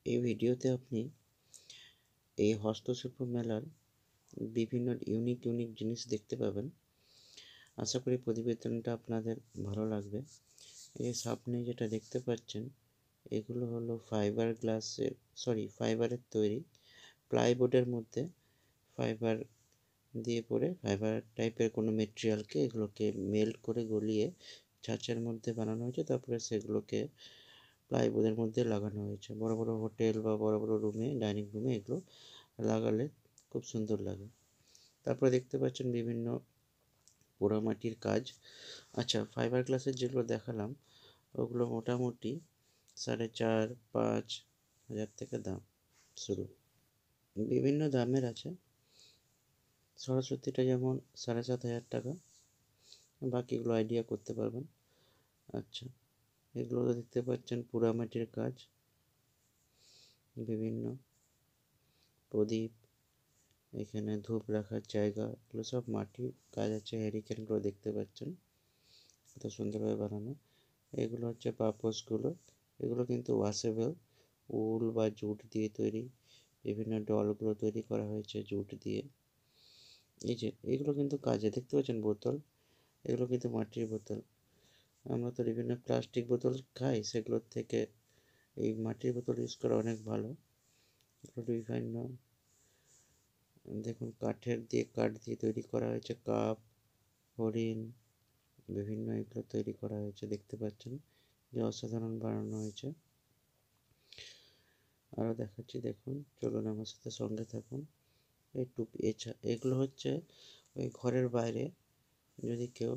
এই ভিডিওতে আপনি এই হস্তশিল্প মেলার বিভিন্ন ইউনিক জিনিস দেখতে পাবেন। আশা করি প্রতিবেদনটা আপনাদের ভালো লাগবে। এই সামনে যেটা দেখতে পাচ্ছেন এগুলো হলো ফাইবারের তৈরি প্লাইবোর্ডের মধ্যে ফাইবার দিয়ে পরে ফাইবার টাইপের কোনো মেটেরিয়ালকে এগুলোকে মেল্ট করে গলিয়ে ছাঁচের মধ্যে বানানো হয়েছে, তারপরে সেগুলোকে প্লাইবোর্ডের মধ্যে লাগানো হয়েছে। বড় বড় হোটেল বা বড় বড় রুমে, ডাইনিং রুমে এগুলো লাগালে খুব সুন্দর লাগে। তারপরে দেখতে পাচ্ছেন বিভিন্ন পোড়ামাটির কাজ। আচ্ছা, ফাইবার গ্লাসের যেগুলো দেখালাম ওগুলো মোটামুটি 4,500-5,000 থেকে দাম শুরু। বিভিন্ন দামের আছে। সরস্বতীটা যেমন 7,500 টাকা, বাকিগুলো আইডিয়া করতে পারবেন। আচ্ছা, এগুলো দেখতে পাচ্ছেন পোড়ামাটির কাজ, বিভিন্ন প্রদীপ, এখানে ধূপ রাখার জায়গা, এগুলো সব মাটির কাজ আছে। হ্যারিকেনগুলো দেখতে পাচ্ছেন কত সুন্দরভাবে বানানো। এগুলো হচ্ছে পাপোশগুলো, এগুলো কিন্তু ওয়াশেবল, উল বা জুট দিয়ে তৈরি। বিভিন্ন ডলগুলো তৈরি করা হয়েছে জুট দিয়ে। এই যে এগুলো কিন্তু কাজে, দেখতে পাচ্ছেন বোতল, এগুলো কিন্তু মাটির বোতল। আমরা তো বিভিন্ন প্লাস্টিক বোতল খাই, সেগুলোর থেকে এই মাটির বোতল ইউজ করা অনেক ভালো। এগুলো বিভিন্ন দেখুন কাঠ দিয়ে তৈরি করা হয়েছে কাপ, হরিণ, বিভিন্ন এগুলো তৈরি করা হয়েছে, দেখতে পাচ্ছেন যে অসাধারণ বানানো হয়েছে। আরও দেখাচ্ছি, দেখুন, চলুন আমার সাথে সঙ্গে থাকুন। এই টুপি, এগুলো হচ্ছে ওই ঘরের বাইরে যদি কেউ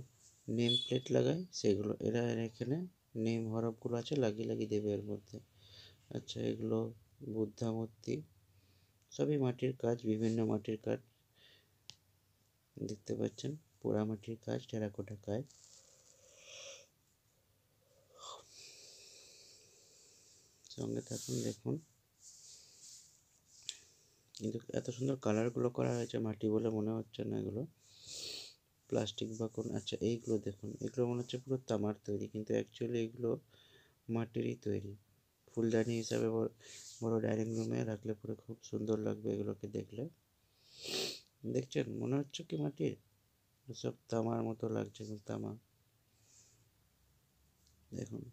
নেম প্লেট লাগায় সেগুলো, এরা এখানে নেম হরফগুলো আছে লাগিয়ে দেবে এর মধ্যে। আচ্ছা, এগুলো বুদ্ধা মূর্তি, সবই মাটির কাজ, বিভিন্ন মাটির কাজ দেখতে পাচ্ছেন, পোড়া মাটির কাজ, টেরাকোটা কাজ। সঙ্গে থাকুন, দেখুন কিন্তু এত সুন্দর কালারগুলো করা হয়েছে, মাটি বলে মনে হচ্ছে না এগুলো প্লাস্টিক বা কোন। আচ্ছা, এইগুলো দেখুন, এগুলো মনে হচ্ছে পুরো তামার তৈরি, কিন্তু অ্যাকচুয়ালি এগুলো মাটিরই তৈরি। ফুলদানি হিসাবে বড় ডাইনিং রুমে রাখলে পরে খুব সুন্দর লাগবে এগুলোকে দেখলে। দেখছেন মনে হচ্ছে কি মাটির, সব তামার মতো লাগছে, কিন্তু তামা। দেখুন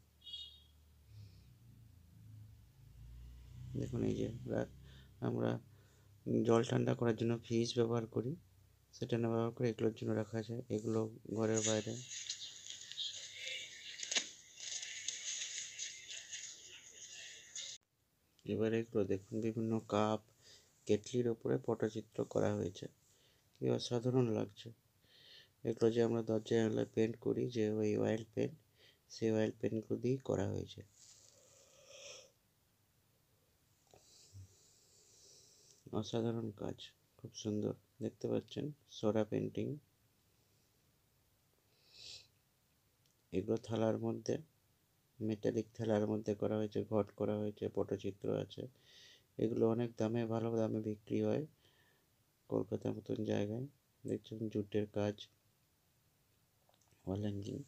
দেখুন এই যে আমরা জল ঠান্ডা করার জন্য ফ্রিজ ব্যবহার করি, সেটা না ব্যবহার করে এগুলোর জন্য রাখা যায়। এগুলো ঘরের বাইরে। এবারে এগুলো দেখুন, বিভিন্ন কাপ, কেটলির ওপরে পটচিত্র করা হয়েছে, কি অসাধারণ লাগছে। এগুলো যে আমরা দরজায় জানালায় পেন্ট করি, যে ওই অয়েল পেন্ট, সেই অয়েল পেন্টগুলো দিয়েই করা হয়েছে। অসাধারণ কাজ, খুব সুন্দর দেখতে পাচ্ছেন। সোডা পেন্টিং, এগুলো থালার মধ্যে, মেটালিক থালার মধ্যে করা হয়েছে, ঘট করা হয়েছে, পটচিত্র আছে। এগুলো অনেক দামে, ভালো দামে বিক্রি হয় কলকাতার মতন জায়গায়। দেখছেন জুটের কাজ, ওয়াল হ্যাঙ্গিং।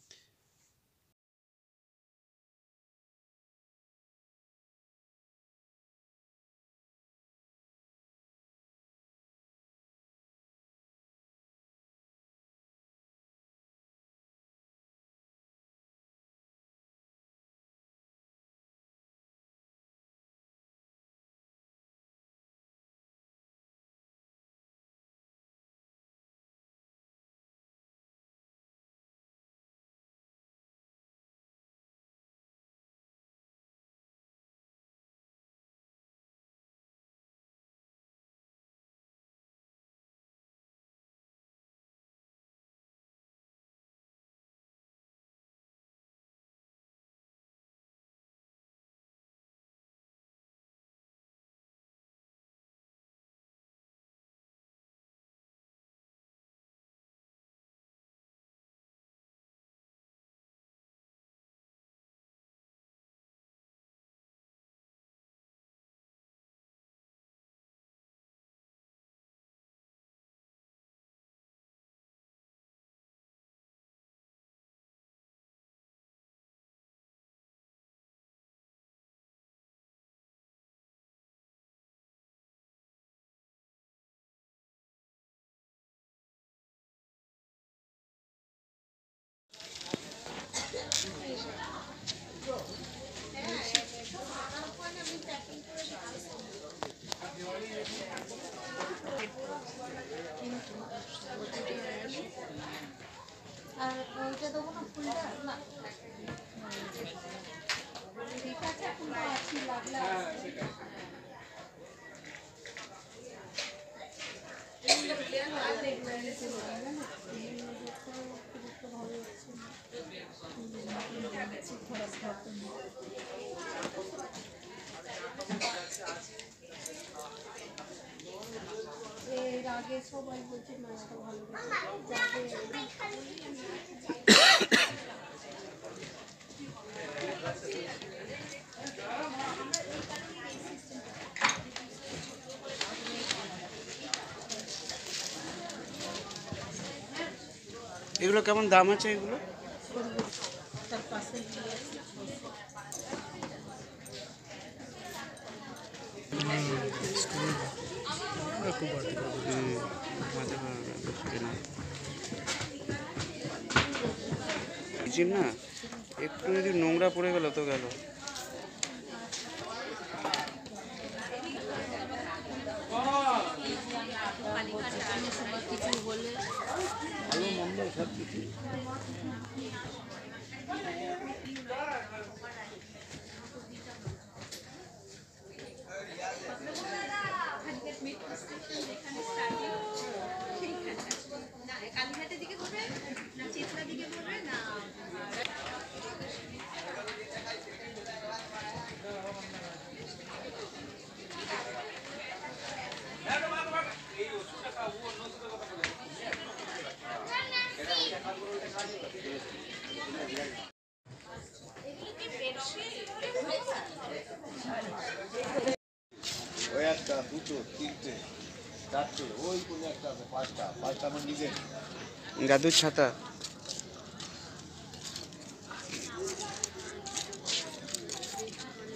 এর আগে সবাই বলছে মাছটা ভালো এগুলো কেমন দাম আছে এগুলো? তার পাশে না একটু যদি নোংরা পড়ে গেল তো গেল। কিছু বলে ভালো মন্দ সব কিছু কালীঘাটের দিকে ঘুরবে না চিত্রা দিকে ঘুরবে না ওই একটা দুটো তিনটে চারটে ওই কোনো একটা আছে পাঁচটা আমার নিজের গাদুর ছাতা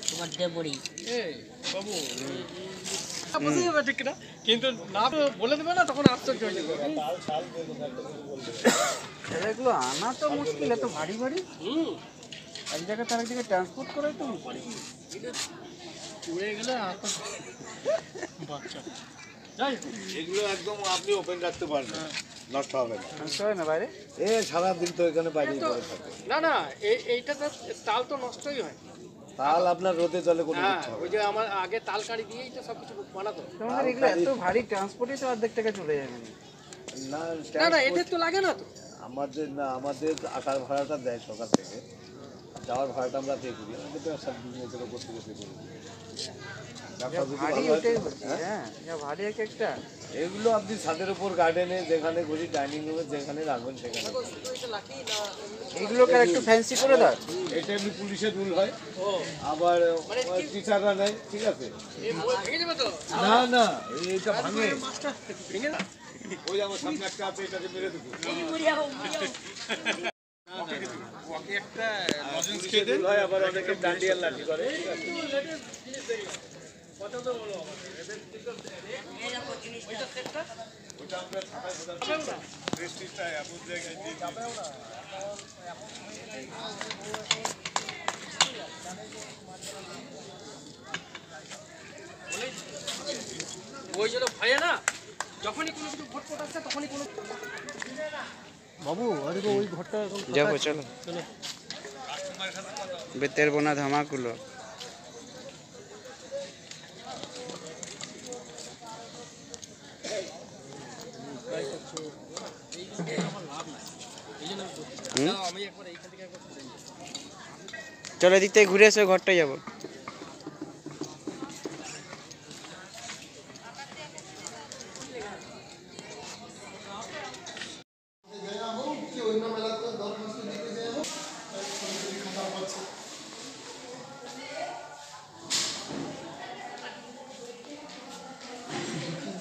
তোমার দেবড়ি বাবু বুঝে যাবে ঠিক না, কিন্তু না বলে দেবে না তখন আশ্চর্য হয়ে যাবে। এগুলো আনা তো মুশকিল, এত ভারী ভারী এক জায়গা তার এক জায়গায় ট্রান্সপোর্ট করাই তো মুশকিল। উড়ে গেলে বাচ্চা যাই হোক, এগুলো একদম আপনি ওপেন রাখতে পারবেন, নষ্ট হবে না। নষ্ট হয় না বাইরে? এ সারাদিন তো এখানে বাইরে পড়ে থাকে। না না এইটা তো তাল তো নষ্টই হয়। তাল আপনার রোদে জলে কোনো হ্যাঁ, কিছু হবে ওই যে আমার আগে তাল কাড়ি দিয়েই তো সবকিছু বানাতো। তোমাদের এগুলো এত ভারী ট্রান্সপোর্টই তো অর্ধেক টাকা চলে যাবে। না। না না এদের তো লাগে না তো। আমাদের আসার ভাড়াটা দেয় সকাল থেকে, যাওয়ার ভাড়াটা আমরা পে করি। আমাদের তো সব বিজনেসের উপর থেকে পে করি। ভারী ওটাই হচ্ছে, হ্যাঁ যা ভারী এক একটা। এগুলো আপনি ছাদের উপর গার্ডেনে যেখানে খুশি, ডাইনিং রুমে যেখানে রাখবেন সেখানে। এগুলোকে আর একটু ফ্যান্সি করে দাও। এটা এমনি পুলিশের রুল হয়, আবার টিচাররা নেয়, ঠিক আছে। ভেঙে যাবে তো। না না এইটা ভাঙে, ভেঙে না, ওই আমার সামনে একটা আছে, এটাকে মেরে দেবো। পুলিশের রুল হয়, আবার অনেকে ডান্ডিয়ার লাঠি করে, ঠিক আছে। ওইটা আমরা ছাতায় বোঝাচ্ছি, প্রেস্টিজটা এমন জায়গায় দিয়ে ওই জন্য ভয়ে না, যখনই কোনো কিছু ঘটপট আসছে তখনই কোনো বাবু আরে ওই ঘরটা এখন যাবো চলো, বেতের বোনা ধামাকুলো। আমি একবার এইখান থেকে একবার ঘুরে নিই। চলো এদিক থেকে ঘুরে এসে ঘরটায় যাবো।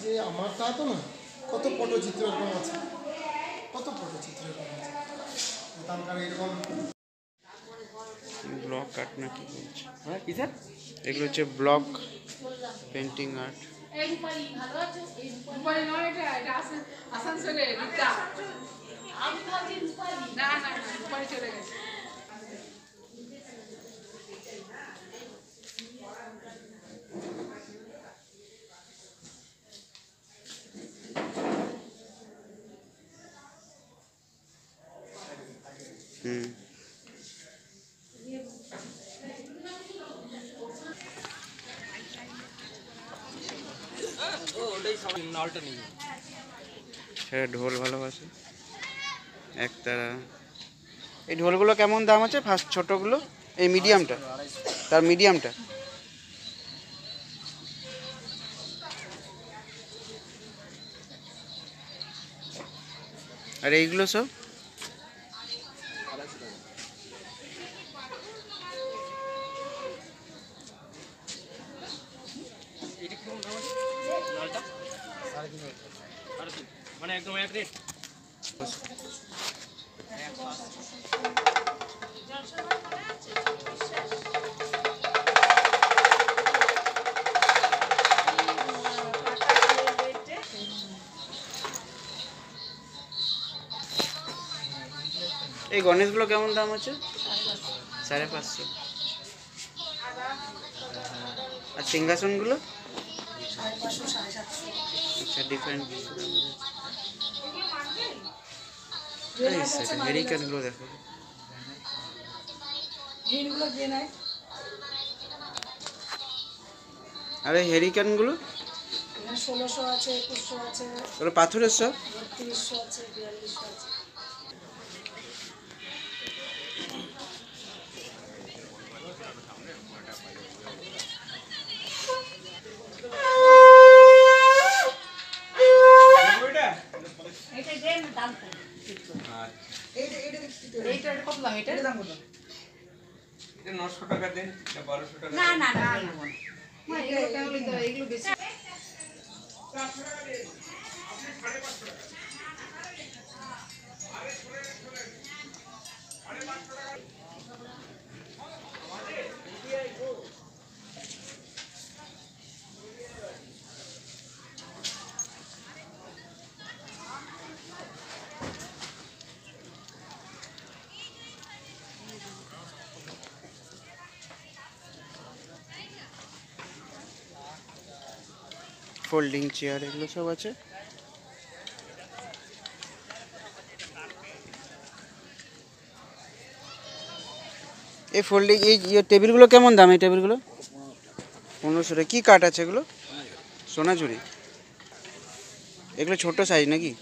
যে আমার তা তো না, কত পটচিত্র এরকম আছে, কত পটচিত্র এরকম আছে তার এরকম। ব্লক আর্ট না কি বলছে? হ্যাঁ কি স্যার? এগুলো হচ্ছে ব্লক পেন্টিং আর্ট। হুম ঢোলটাই সব নালটা নেই। সে ঢোল ভালোবাসে একতারা। এই ঢোলগুলো কেমন দাম আছে? ফার্স্ট ছোটোগুলো, এই মিডিয়ামটা, তার মিডিয়ামটা। আর এইগুলো সব এটা কিরকম দাম আছে নালটা? 3.5 মানে একদম এক রেট। এই গণেশগুলো কেমন দাম আছে? 550। আর সিংহাসনগুলো? আচ্ছা, ডিফারেন্ট। হেরিকেনগুলো দেখো। আর এই হেরিকেনগুলো? 1600 আছে, 2100 আছে, ওগুলো পাথরের সব? 3200 আছে, 4200 আছে। না না না এগুলো বেশি। ফোল্ডিং চেয়ার এগুলো সব আছে। এই ফোল্ডিং এই টেবিলগুলো কেমন দাম? এই টেবিলগুলো 1500 টাকা। কী কাঠ আছে এগুলো? সোনাঝুরি। এগুলো ছোট সাইজ নাকি?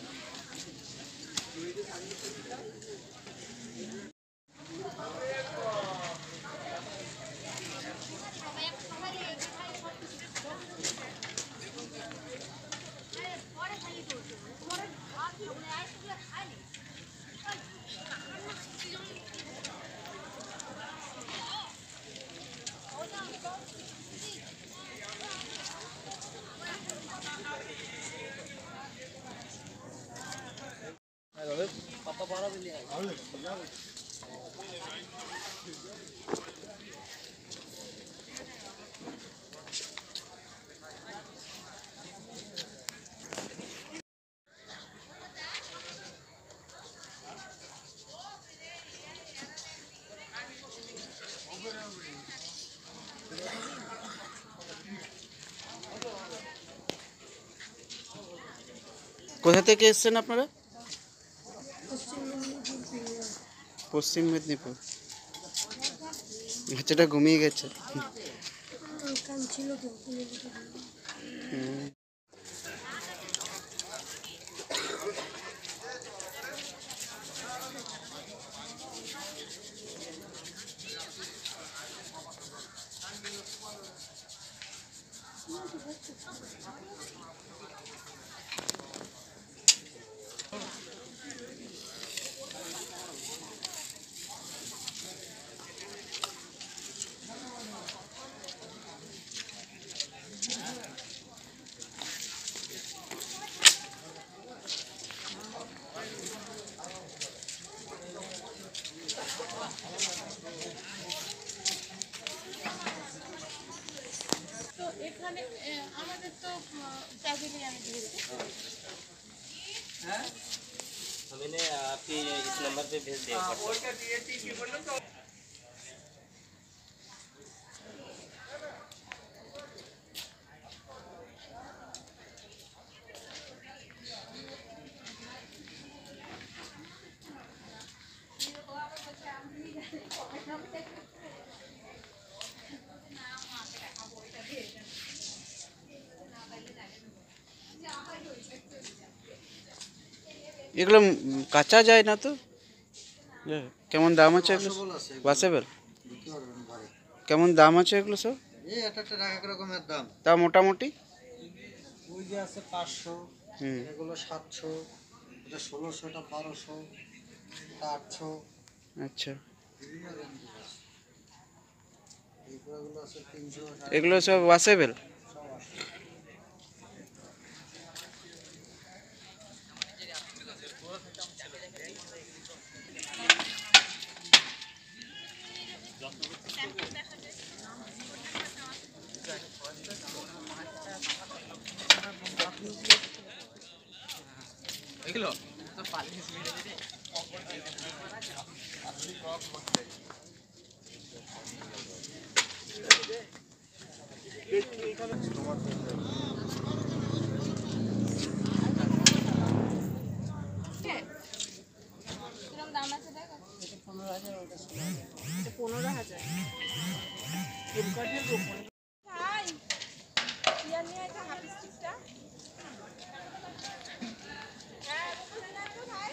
কোথা থেকে এসছেন আপনারা? পশ্চিম মেদিনীপুর। বাচ্চাটা ঘুমিয়ে গেছে। হুম। मैंने आपके इस नंबर पे भेज दिया। এগুলো কাঁচা যায় না তো? কেমন দাম আছে এগুলো? ওয়াশেবল? কেমন দাম আছে এগুলো সব? এই একটা এক রকমের দাম। তা মোটামুটি? ওই যে আছে 500, হুম। এগুলো 700, এটা 1600, এটা 1200, এটা 800, আচ্ছা, বিভিন্ন রেঞ্জের আছে। এইগুলো আছে 300, এগুলো সব ওয়াশেবল? সব আছে। কিরকম দাম আছে দেখো? 15,000। ভাই ইয়ার নিয়ে একটা হাফ স্টিচটা। হ্যাঁ বলে না তো ভাই।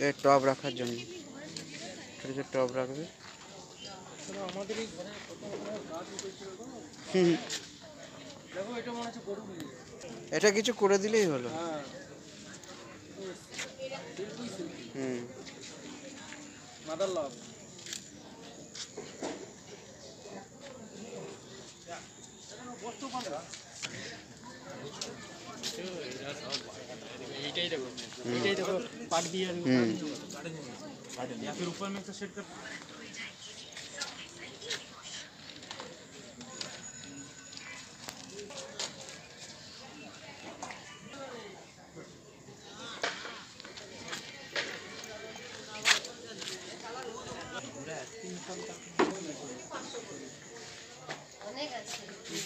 এই টব রাখার জন্য ছোটো ছোটো টব রাখবে। আমাদের এই ঘরে কত রকমের গাছ উঠেছিল তো। হুম, দেখো এটা মনে হচ্ছে গরু বিয়ে। এটা কিছু করে দিলেই হলো। হ্যাঁ হুম। মাদার লাভ। এইটাই দেখো, এইটাই দেখো পাট দিয়ে আর হুম। या फिर ऊपर में तो सेट कर।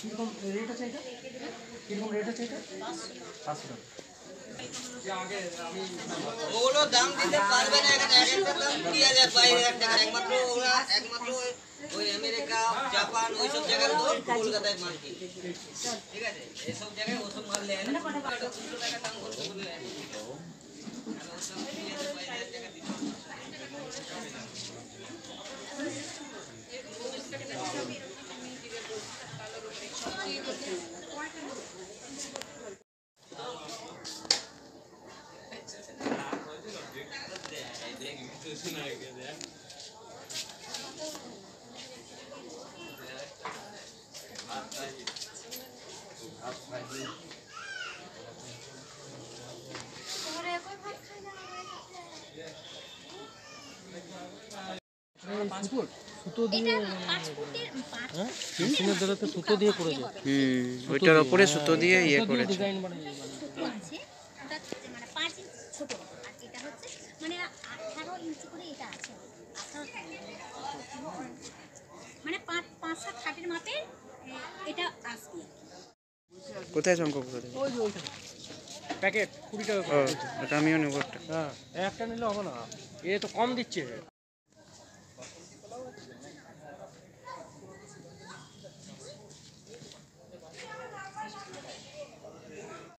কিরকম রেট আছে এটা? কিরকম রেট আছে এটা? 500 টাকা। ওগুলো দাম দিতে পারবে না, এখানে এক একটা দাম 20,000 22,000 টাকা। একমাত্র ওরা ওই আমেরিকা জাপান ওইসব জায়গার দোষ কলকাতায় মাল কিনে। ঠিক আছে, এসব জায়গায় ওসব মাল নেয় না। 200 টাকা দাম করতে বলে ওসব 20,000 22,000 টাকা দিতে হবে। তোমরা একই ভাত খাই না পাসপোর্ট সুতো এটা দিয়ে 5 ফুটের 5 মেশিনের দ্বারা তো সুতো দিয়ে করেছে। ওইটার ওপরে সুতো দিয়ে ইয়ে করেছে। ডিজাইন বানিয়ে ফুটো আছে, ওটা মানে 5 ইঞ্চি ছোট, আর এটা হচ্ছে মানে 18 ইঞ্চি করে এটা আছে, 18 মানে 5 এটা আসবে কোথায় শঙ্করপুর? ওই যে ওইখানে প্যাকেট 20 টাকা ও করে। ওটা আমিও নেবো একটা। হ্যাঁ একটা নিলে হবে না, এ তো কম দিচ্ছে।